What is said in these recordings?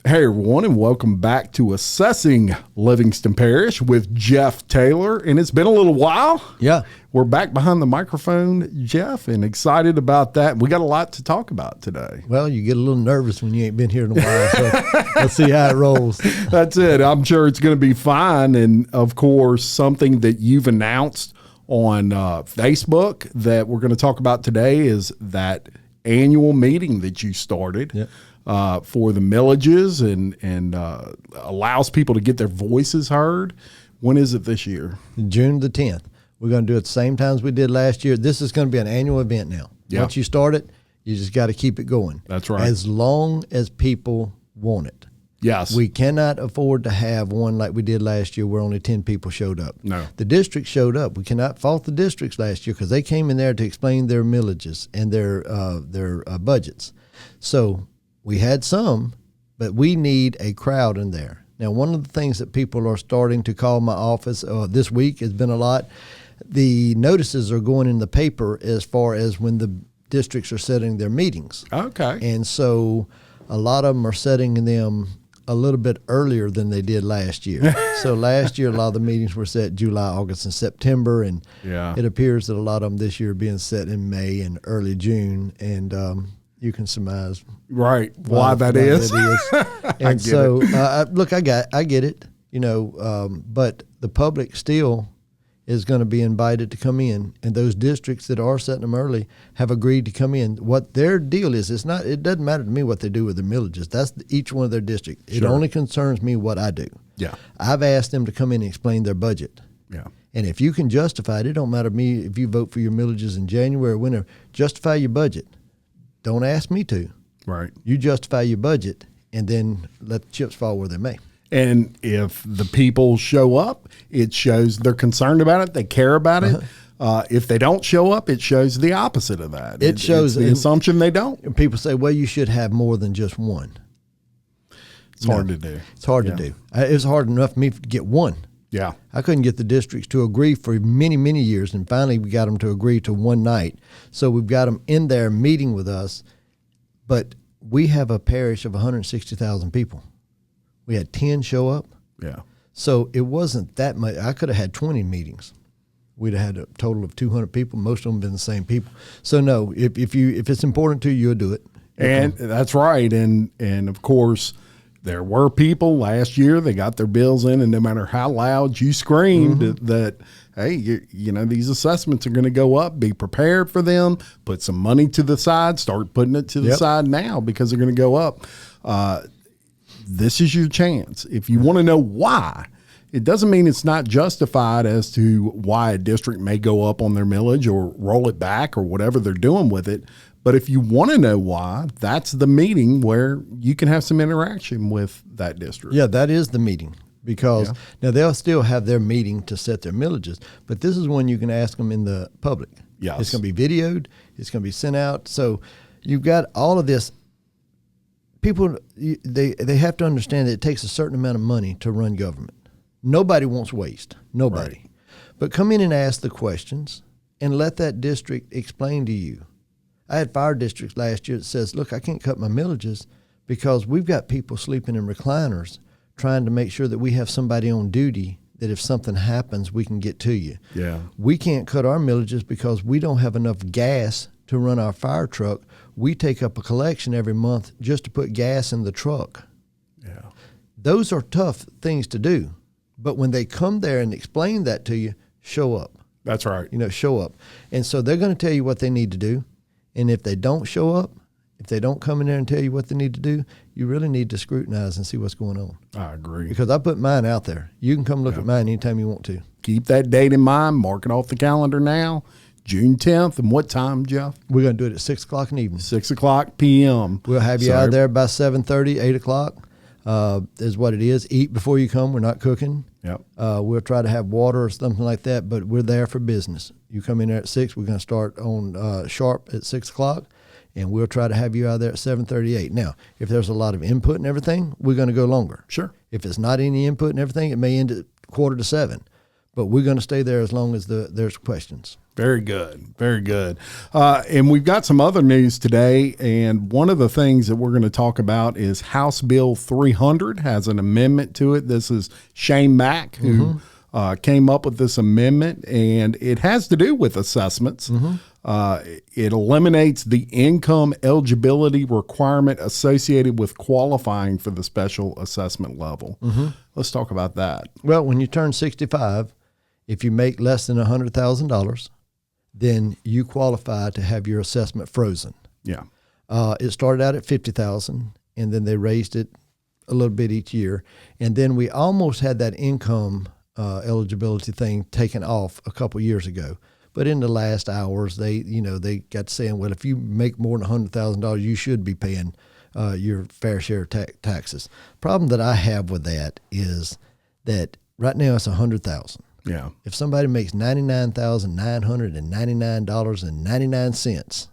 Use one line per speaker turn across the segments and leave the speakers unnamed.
Hey everyone, and welcome back to Assessing Livingston Parish with Jeff Taylor. And it's been a little while.
Yeah.
We're back behind the microphone, Jeff, and excited about that. We got a lot to talk about today.
Well, you get a little nervous when you ain't been here in a while, so let's see how it rolls.
That's it. I'm sure it's going to be fine. And of course, something that you've announced on Facebook that we're going to talk about today is that annual meeting that you started.
Yep.
For the millages and allows people to get their voices heard. When is it this year?
June the 10th. We're going to do it the same time as we did last year. This is going to be an annual event now.
Yeah.
Once you start it, you just got to keep it going.
That's right.
As long as people want it.
Yes.
We cannot afford to have one like we did last year where only 10 people showed up.
No.
The districts showed up. We cannot fault the districts last year because they came in there to explain their millages and their budgets. So we had some, but we need a crowd in there. Now, one of the things that people are starting to call my office this week has been a lot. The notices are going in the paper as far as when the districts are setting their meetings.
Okay.
And so a lot of them are setting them a little bit earlier than they did last year. So last year, a lot of the meetings were set July, August, and September. And it appears that a lot of them this year are being set in May and early June. And you can surmise
why that is.
And so, look, I get it, but the public still is going to be invited to come in, and those districts that are setting them early have agreed to come in. What their deal is, it doesn't matter to me what they do with their millages. That's each one of their districts. It only concerns me what I do.
Yeah.
I've asked them to come in and explain their budget.
Yeah.
And if you can justify it don't matter to me if you vote for your millages in January or whenever, justify your budget. Don't ask me to.
Right.
You justify your budget and then let the chips fall where they may.
And if the people show up, it shows they're concerned about it, they care about it. If they don't show up, it shows the opposite of that.
It shows
the assumption they don't.
And people say, well, you should have more than just one.
It's hard to do.
It's hard to do. It was hard enough for me to get one.
Yeah.
I couldn't get the districts to agree for many, many years, and finally we got them to agree to one night. So we've got them in there meeting with us, but we have a parish of 160,000 people. We had 10 show up.
Yeah.
So it wasn't that much. I could have had 20 meetings. We'd have had a total of 200 people. Most of them been the same people. So no, if it's important to you, you'll do it.
And that's right. And of course, there were people last year, they got their bills in, and no matter how loud you screamed that, hey, you know, these assessments are going to go up, be prepared for them, put some money to the side, start putting it to the side now because they're going to go up. This is your chance. If you want to know why, it doesn't mean it's not justified as to why a district may go up on their millage or roll it back or whatever they're doing with it. But if you want to know why, that's the meeting where you can have some interaction with that district.
Yeah, that is the meeting because now they'll still have their meeting to set their millages, but this is when you can ask them in the public.
Yes.
It's going to be videoed. It's going to be sent out. So you've got all of this. People, they have to understand that it takes a certain amount of money to run government. Nobody wants waste. Nobody.
Right.
But come in and ask the questions and let that district explain to you. I had fire districts last year that says, look, I can't cut my millages because we've got people sleeping in recliners trying to make sure that we have somebody on duty that if something happens, we can get to you.
Yeah.
We can't cut our millages because we don't have enough gas to run our fire truck. We take up a collection every month just to put gas in the truck.
Yeah.
Those are tough things to do. But when they come there and explain that to you, show up.
That's right.
Show up. And so they're going to tell you what they need to do. And if they don't show up, if they don't come in there and tell you what they need to do, you really need to scrutinize and see what's going on.
I agree.
Because I put mine out there. You can come look at mine anytime you want to.
Keep that date in mind. Mark it off the calendar now. June 10th. And what time, Jeff?
We're going to do it at 6 o'clock in the evening.
6 o'clock p.m.
We'll have you out there by 7:30, 8 o'clock is what it is. Eat before you come. We're not cooking.
Yep.
We'll try to have water or something like that, but we're there for business. You come in there at 6. We're going to start on sharp at 6 o'clock, and we'll try to have you out there at 7:38. Now, if there's a lot of input and everything, we're going to go longer.
Sure.
If it's not any input and everything, it may end at 6:45. but we're going to stay there as long as there's questions.
Very good. Very good. And we've got some other news today. And one of the things that we're going to talk about is House Bill 300 has an amendment to it. This is Shane Mack who came up with this amendment, and it has to do with assessments. It eliminates the income eligibility requirement associated with qualifying for the special assessment level. Let's talk about that.
Well, when you turn 65, if you make less than $100,000, then you qualify to have your assessment frozen.
Yeah.
It started out at $50,000, and then they raised it a little bit each year, and then we almost had that income eligibility thing taken off a couple years ago. But in the last hours, they got saying, well, if you make more than $100,000, you should be paying your fair share of taxes. Problem that I have with that is that right now it's $100,000.
Yeah.
If somebody makes $99,999.99,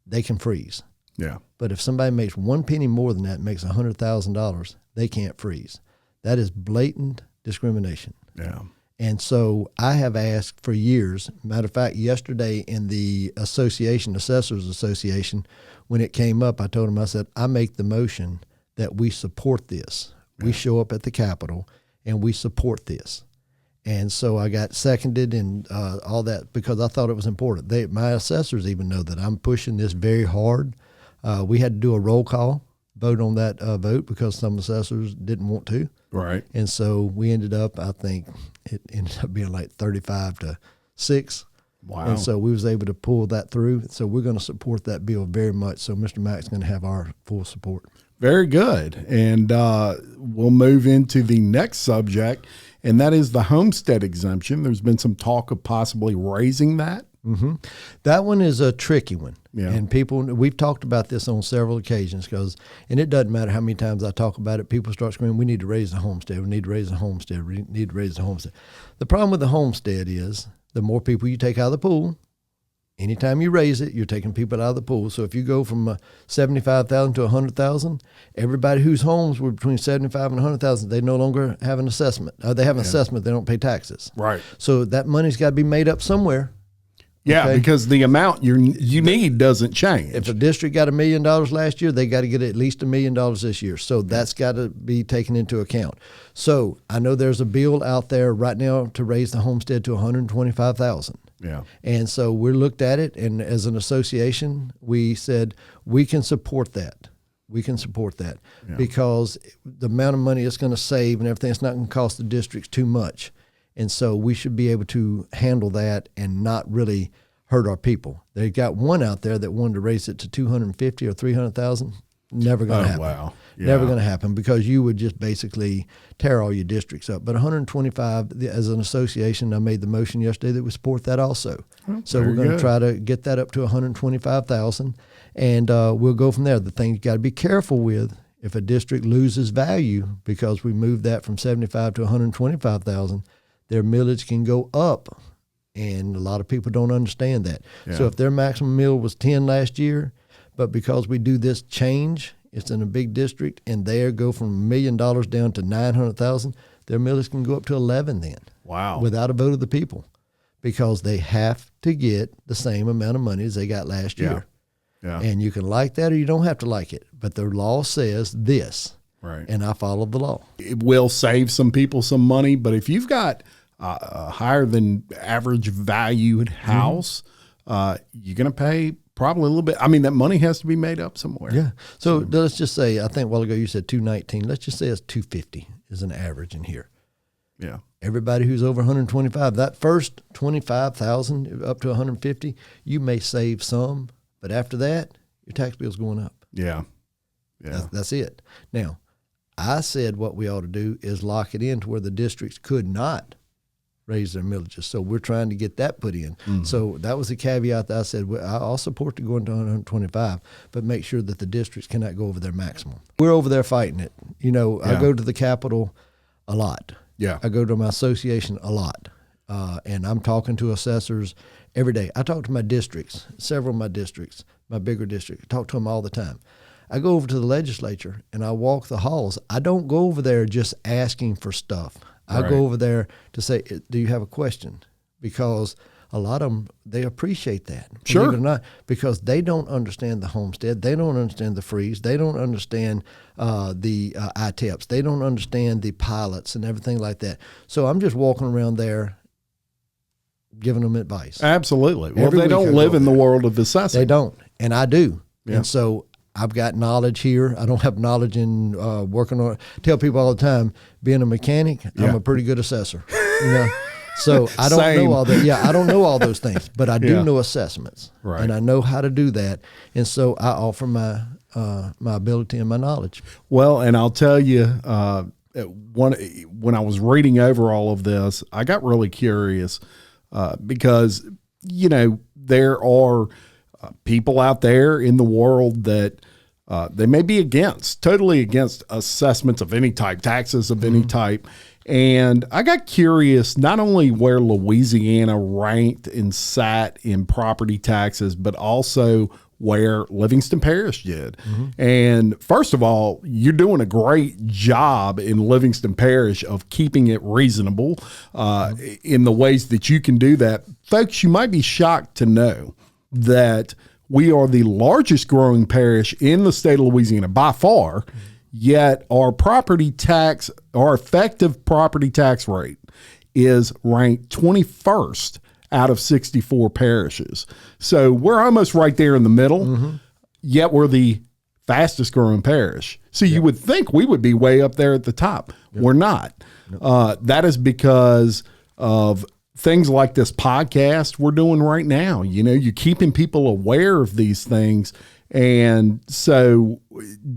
they can freeze.
Yeah.
But if somebody makes one penny more than that, makes $100,000, they can't freeze. That is blatant discrimination.
Yeah.
And so I have asked for years. Matter of fact, yesterday in the Assessors Association, when it came up, I told them, I said, I make the motion that we support this. Yeah. We show up at the Capitol and we support this. And so I got seconded and all that because I thought it was important. My assessors even know that I'm pushing this very hard. We had to do a roll call vote on that vote because some assessors didn't want to.
Right.
And so we ended up, I think it ended up being like 35-6.
Wow.
And so we was able to pull that through. So we're going to support that bill very much. So Mr. Mack's going to have our full support.
Very good. And we'll move into the next subject, and that is the Homestead Exemption. There's been some talk of possibly raising that.
That one is a tricky one.
Yeah.
And we've talked about this on several occasions and it doesn't matter how many times I talk about it, people start screaming, we need to raise the homestead, we need to raise the homestead, we need to raise the homestead. The problem with the homestead is the more people you take out of the pool, anytime you raise it, you're taking people out of the pool. So if you go from 75,000 to 100,000, everybody whose homes were between 75 and 100,000, they no longer have an assessment. They have an assessment, they don't pay taxes.
Right.
So that money's got to be made up somewhere.
Yeah,
Okay.
because the amount you need doesn't change.
If a district got $1 million last year, they got to get at least $1 million this year. So that's got to be taken into account. So I know there's a bill out there right now to raise the homestead to $125,000.
Yeah.
And so we looked at it, and as an association, we said we can support that. We can support that because the amount of money it's going to save and everything, it's not going to cost the districts too much. And so we should be able to handle that and not really hurt our people. They got one out there that wanted to raise it to 250 or 300,000. Never going to happen.
Wow. Yeah.
Never going to happen because you would just basically tear all your districts up. But 125 as an association, I made the motion yesterday that we support that also. So we're going to try to get that up to 125,000, and we'll go from there. The thing you got to be careful with, if a district loses value because we moved that from 75 to 125,000, their millage can go up, and a lot of people don't understand that.
Yeah.
So if their maximum mill was 10 last year, but because we do this change, it's in a big district, and they go from $1 million down to 900,000, their millage can go up to 11 then.
Wow.
Without a vote of the people, because they have to get the same amount of money as they got last year.
Yeah.
And you can like that or you don't have to like it, but the law says this.
Right.
And I follow the law.
It will save some people some money, but if you've got a higher than average valued house, you're going to pay probably a little bit. I mean, that money has to be made up somewhere.
Yeah. So let's just say, I think a while ago you said 219. Let's just say it's 250 is an average in here.
Yeah.
Everybody who's over 125, that first 25,000 up to 150, you may save some, but after that, your tax bill's going up.
Yeah. Yeah.
That's it. Now, I said what we ought to do is lock it in to where the districts could not raise their millages. So we're trying to get that put in. Mm-hmm. So that was a caveat that I said, well, I'll support to going to 125, but make sure that the districts cannot go over their maximum. We're over there fighting it. I go to the Capitol a lot.
Yeah.
I go to my association a lot. And I'm talking to assessors every day. I talk to my districts, several of my districts, my bigger districts. I talk to them all the time. I go over to the legislature and I walk the halls. I don't go over there just asking for stuff. I go over there to say, do you have a question? Because a lot of them, they appreciate that.
Sure.
Believe it or not, because they don't understand the homestead. They don't understand the freeze. They don't understand the ITEPs. They don't understand the pilots and everything like that. So I'm just walking around there giving them advice.
Absolutely. Well, they don't live in the world of assessing.
They don't, and I do.
Yeah.
And so I've got knowledge here. I don't have knowledge in working on. Tell people all the time, being a mechanic, I'm a pretty good assessor. So I don't know all that. Yeah, I don't know all those things, but I do know assessments, and I know how to do that. And so I offer my my ability and my knowledge. Well,
and I'll tell you, when I was reading over all of this, I got really curious because there are people out there in the world that they may be totally against assessments of any type, taxes of any type. And I got curious not only where Louisiana ranked and sat in property taxes, but also where Livingston Parish did. And first of all, you're doing a great job in Livingston Parish of keeping it reasonable in the ways that you can do that. Folks, you might be shocked to know that we are the largest growing parish in the state of Louisiana by far, yet our effective property tax rate is ranked 21st out of 64 parishes. So we're almost right there in the middle, yet we're the fastest growing parish. So you would think we would be way up there at the top. We're not. That is because of things like this podcast we're doing right now. You're keeping people aware of these things. And so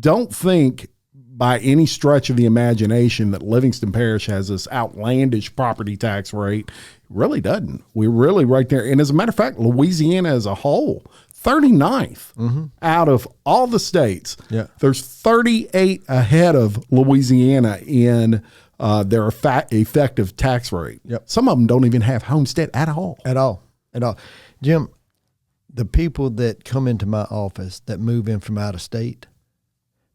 don't think by any stretch of the imagination that Livingston Parish has this outlandish property tax rate. It really doesn't. We're really right there. And as a matter of fact, Louisiana as a whole, 39th out of all the states. Yeah. There's 38 ahead of Louisiana in their effective tax rate. Yep. Some of them don't even have homestead at all.
At all. Jim, the people that come into my office that move in from out of state,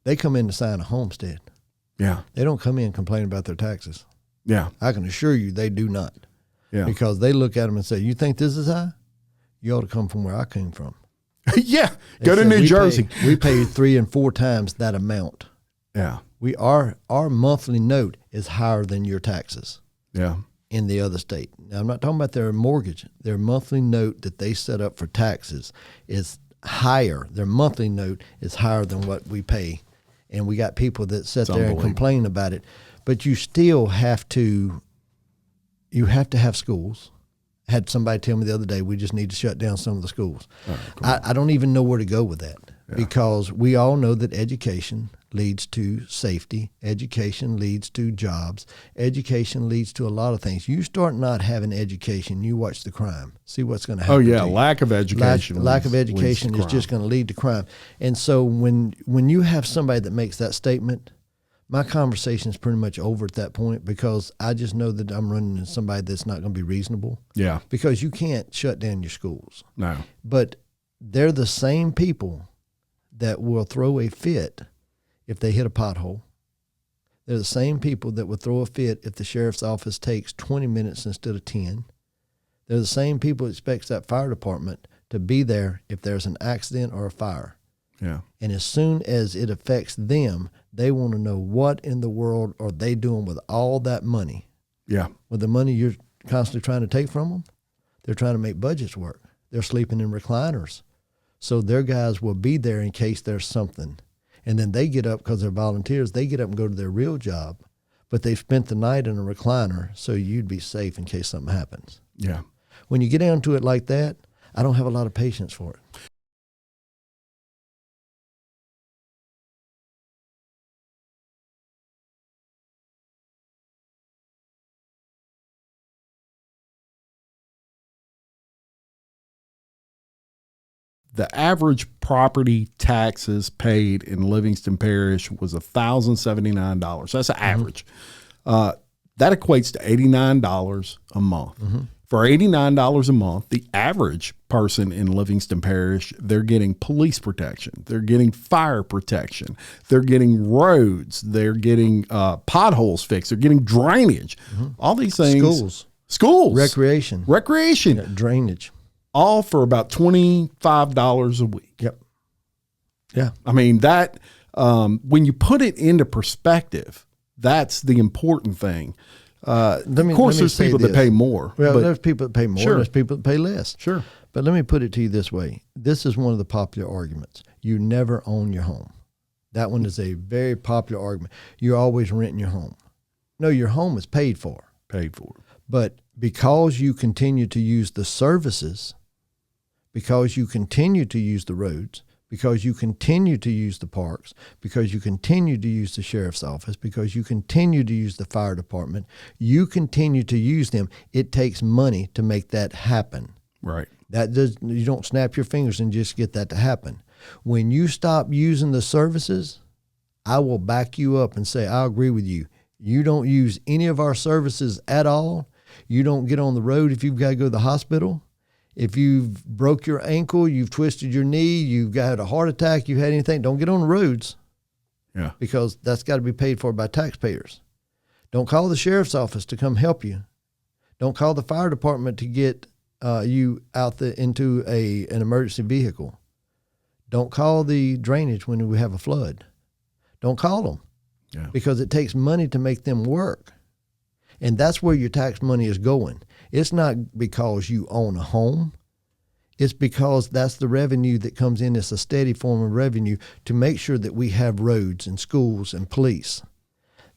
they come in to sign a homestead.
Yeah.
They don't come in complaining about their taxes.
Yeah.
I can assure you they do not.
Yeah.
Because they look at them and say, you think this is high? You ought to come from where I came from.
Yeah. Go to New Jersey.
We pay 3 and 4 times that amount.
Yeah.
Our monthly note is higher than your taxes.
Yeah.
In the other state. Now, I'm not talking about their mortgage. Their monthly note that they set up for taxes is higher. Their monthly note is higher than what we pay. And we got people that sit there and complain about it. But you still have to have schools. I had somebody tell me the other day, we just need to shut down some of the schools. Oh, cool. I don't even know where to go with that because we all know that education leads to safety. Education leads to jobs. Education leads to a lot of things. You start not having education, you watch the crime. See what's going to happen.
Oh, yeah, lack of education.
Lack of education is just going to lead to crime. And so when you have somebody that makes that statement, my conversation is pretty much over at that point because I just know that I'm running into somebody that's not going to be reasonable.
Yeah.
Because you can't shut down your schools.
No.
But they're the same people that will throw a fit if they hit a pothole. They're the same people that will throw a fit if the sheriff's office takes 20 minutes instead of 10. They're the same people that expects that fire department to be there if there's an accident or a fire.
Yeah.
And as soon as it affects them, they want to know what in the world are they doing with all that money.
Yeah.
With the money you're constantly trying to take from them, they're trying to make budgets work. They're sleeping in recliners. So their guys will be there in case there's something. And then they get up because they're volunteers. They get up and go to their real job, but they've spent the night in a recliner so you'd be safe in case something happens.
Yeah.
When you get down to it like that, I don't have a lot of patience for it.
The average property taxes paid in Livingston Parish was $1,079. That's an average. That equates to $89 a month. For $89 a month, the average person in Livingston Parish, they're getting police protection. They're getting fire protection. They're getting roads. They're getting potholes fixed. They're getting drainage. All these things. Schools.
Recreation.
Yeah,
drainage.
All for about $25 a week.
Yep. Yeah.
I mean, that when you put it into perspective, that's the important thing. Of course, there's people that pay more.
Well, there's people that pay more.
Sure.
There's people that pay less.
Sure.
But let me put it to you this way. This is one of the popular arguments. You never own your home. That one is a very popular argument. You're always renting your home. No, your home is paid for. But because you continue to use the services, because you continue to use the roads, because you continue to use the parks, because you continue to use the sheriff's office, because you continue to use the fire department, you continue to use them, it takes money to make that happen.
Right.
You don't snap your fingers and just get that to happen. When you stop using the services, I will back you up and say, I agree with you. You don't use any of our services at all. You don't get on the road if you've got to go to the hospital. If you've broke your ankle, you've twisted your knee, you've got a heart attack, you had anything, don't get on the roads.
Yeah.
Because that's got to be paid for by taxpayers. Don't call the sheriff's office to come help you. Don't call the fire department to get you out into an emergency vehicle. Don't call the drainage when we have a flood. Don't call them.
Yeah.
Because it takes money to make them work. And that's where your tax money is going. It's not because you own a home. It's because that's the revenue that comes in. It's a steady form of revenue to make sure that we have roads and schools and police.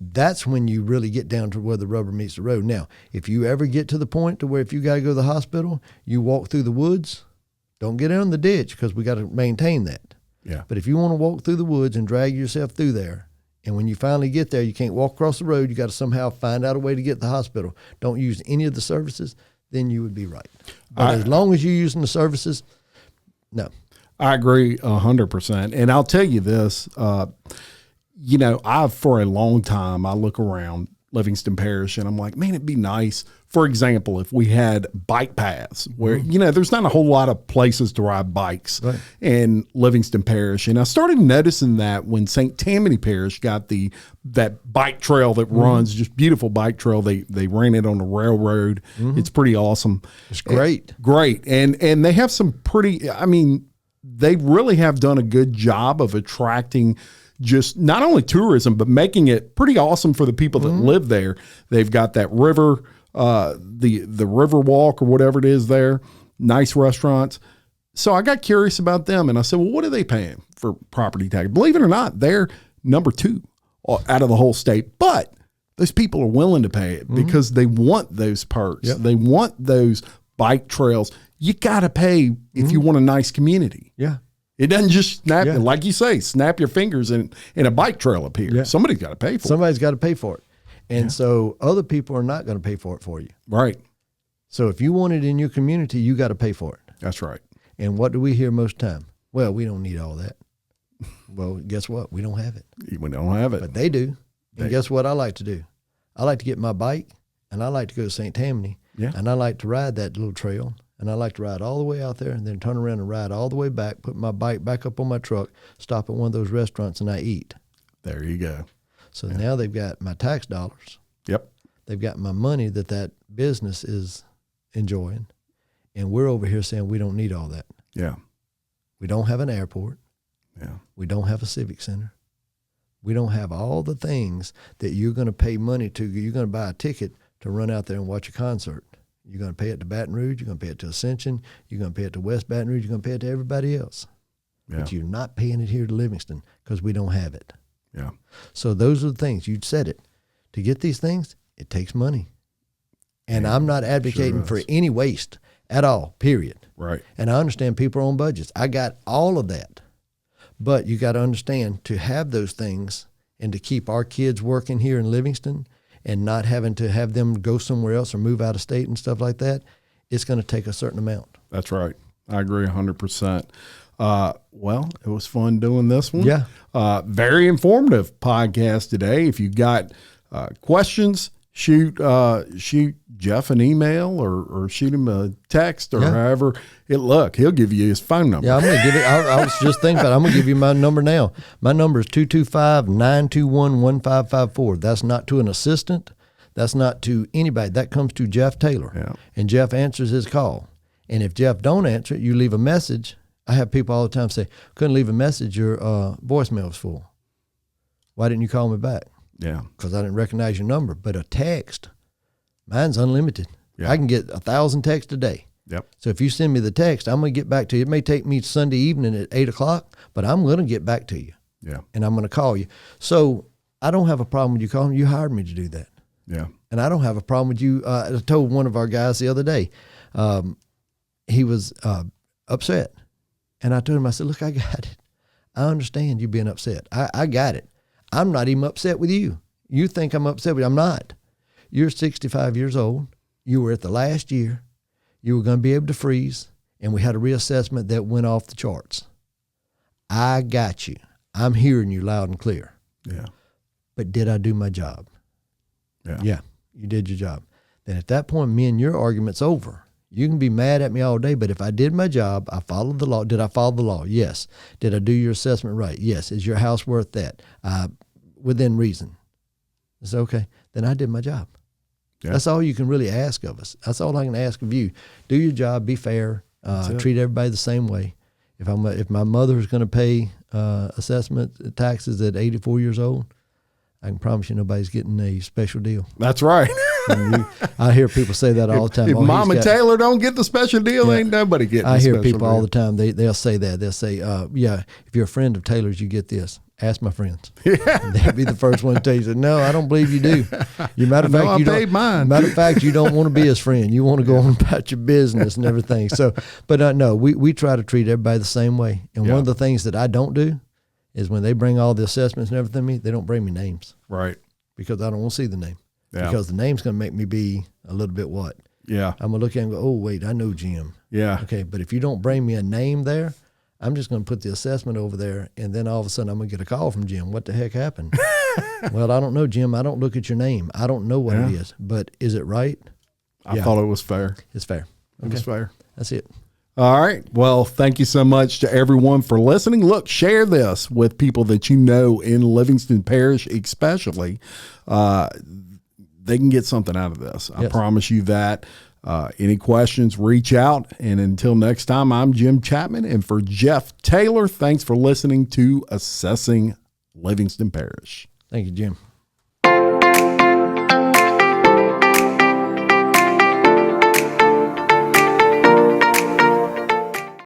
That's when you really get down to where the rubber meets the road. Now, if you ever get to the point to where if you got to go to the hospital, you walk through the woods, don't get in the ditch because we got to maintain that.
Yeah.
But if you want to walk through the woods and drag yourself through there, and when you finally get there, you can't walk across the road, you got to somehow find out a way to get to the hospital. Don't use any of the services, then you would be right. But as long as you're using the services, no.
I agree 100%. And I'll tell you this, for a long time, I look around Livingston Parish and I'm like, man, it'd be nice. For example, if we had bike paths where, there's not a whole lot of places to ride bikes in Livingston Parish. And I started noticing that when St. Tammany Parish got that bike trail that runs, just beautiful bike trail. They ran it on the railroad. It's pretty awesome.
It's great.
Great. And they have some they really have done a good job of attracting just not only tourism, but making it pretty awesome for the people that live there. They've got that river, the river walk or whatever it is there, nice restaurants. So I got curious about them and I said, well, what are they paying for property tax? Believe it or not, they're number 2 out of the whole state, but those people are willing to pay it because they want those perks.
Yep.
They want those bike trails. You got to pay if you want a nice community.
Yeah.
It doesn't just snap, like you say, snap your fingers and a bike trail appears. Yeah. Somebody's got to pay for it.
Somebody's got to pay for it. And so other people are not going to pay for it for you.
Right.
So if you want it in your community, you got to pay for it.
That's right.
And what do we hear most time? Well, we don't need all that. Well, guess what? We don't have it.
We don't have it.
But they do. And guess what I like to do? I like to get my bike, and I like to go to St. Tammany, and I like to ride that little trail. And I like to ride all the way out there and then turn around and ride all the way back, put my bike back up on my truck, stop at one of those restaurants, and I eat.
There you go.
So now they've got my tax dollars.
Yep.
They've got my money that business is enjoying. And we're over here saying we don't need all that.
Yeah.
We don't have an airport.
Yeah.
We don't have a civic center. We don't have all the things that you're going to pay money to. You're going to buy a ticket to run out there and watch a concert. You're going to pay it to Baton Rouge. You're going to pay it to Ascension. You're going to pay it to West Baton Rouge. You're going to pay it to everybody else. Yeah. But you're not paying it here to Livingston because we don't have it.
Yeah.
So those are the things. You said it. To get these things, it takes money. And I'm not advocating for any waste at all, period.
Right.
And I understand people are on budgets. I got all of that. But you got to understand, to have those things and to keep our kids working here in Livingston and not having to have them go somewhere else or move out of state and stuff like that, it's going to take a certain amount.
That's right. I agree 100%. Well, it was fun doing this one.
Yeah.
Very informative podcast today. If you got questions, shoot Jeff an email or shoot him a text or however he'll give you his phone number.
Yeah, I'm going to give it. I was just thinking about it. I'm going to give you my number now. My number is 225-921-1554. That's not to an assistant. That's not to anybody. That comes to Jeff Taylor.
Yeah.
And Jeff answers his call. And if Jeff don't answer it, you leave a message. I have people all the time say, couldn't leave a message, your voicemail was full. Why didn't you call me back?
Yeah.
Because I didn't recognize your number. But a text, mine's unlimited.
Yeah.
I can get 1,000 texts a day.
Yep.
So if you send me the text, I'm going to get back to you. It may take me Sunday evening at 8 o'clock, but I'm going to get back to you.
Yeah.
And I'm going to call you. So I don't have a problem with you calling. You hired me to do that.
Yeah.
And I don't have a problem with you. I told one of our guys the other day, he was upset. And I told him, I said, look, I got it. I understand you being upset. I got it. I'm not even upset with you. You think I'm upset with you. I'm not. You're 65 years old. You were at the last year. You were going to be able to freeze. And we had a reassessment that went off the charts. I got you. I'm hearing you loud and clear.
Yeah.
But did I do my job?
Yeah.
Yeah, you did your job. Then at that point, me and your argument's over. You can be mad at me all day, but if I did my job, I followed the law. Did I follow the law? Yes. Did I do your assessment right? Yes. Is your house worth that? Within reason. It's okay. Then I did my job. Yeah. That's all you can really ask of us. That's all I can ask of you. Do your job. Be fair. Treat everybody the same way. If my mother is going to pay assessment taxes at 84 years old, I can promise you nobody's getting a special deal.
That's right.
I hear people say that all the time.
If Mama Taylor don't get the special deal, ain't nobody getting the special deal.
I hear people all the time. They'll say that. They'll say, yeah, if you're a friend of Taylor's, you get this. Ask my friends. Yeah. They'll be the first one to tell you, no, I don't believe you do. Matter of fact, you don't want to be his friend. You want to go on about your business and everything. So, but no, we try to treat everybody the same way. And one of the things that I don't do is when they bring all the assessments and everything to me, they don't bring me names.
Right. Because
I don't want to see the name.
Yeah.
Because the name's going to make me be a little bit what?
Yeah.
I'm going to look at it and go, oh, wait, I know Jim.
Yeah.
Okay, but if you don't bring me a name there, I'm just going to put the assessment over there, and then all of a sudden I'm going to get a call from Jim. What the heck happened? Well, I don't know, Jim. I don't look at your name. I don't know what it is. But is it right?
I thought it was fair.
It's fair. Okay.
It was fair.
That's it.
All right. Well, thank you so much to everyone for listening. Look, share this with people that you know in Livingston Parish especially. They can get something out of this. I promise you that. Any questions, reach out. And until next time, I'm Jim Chapman. And for Jeff Taylor, thanks for listening to Assessing Livingston Parish.
Thank you, Jim.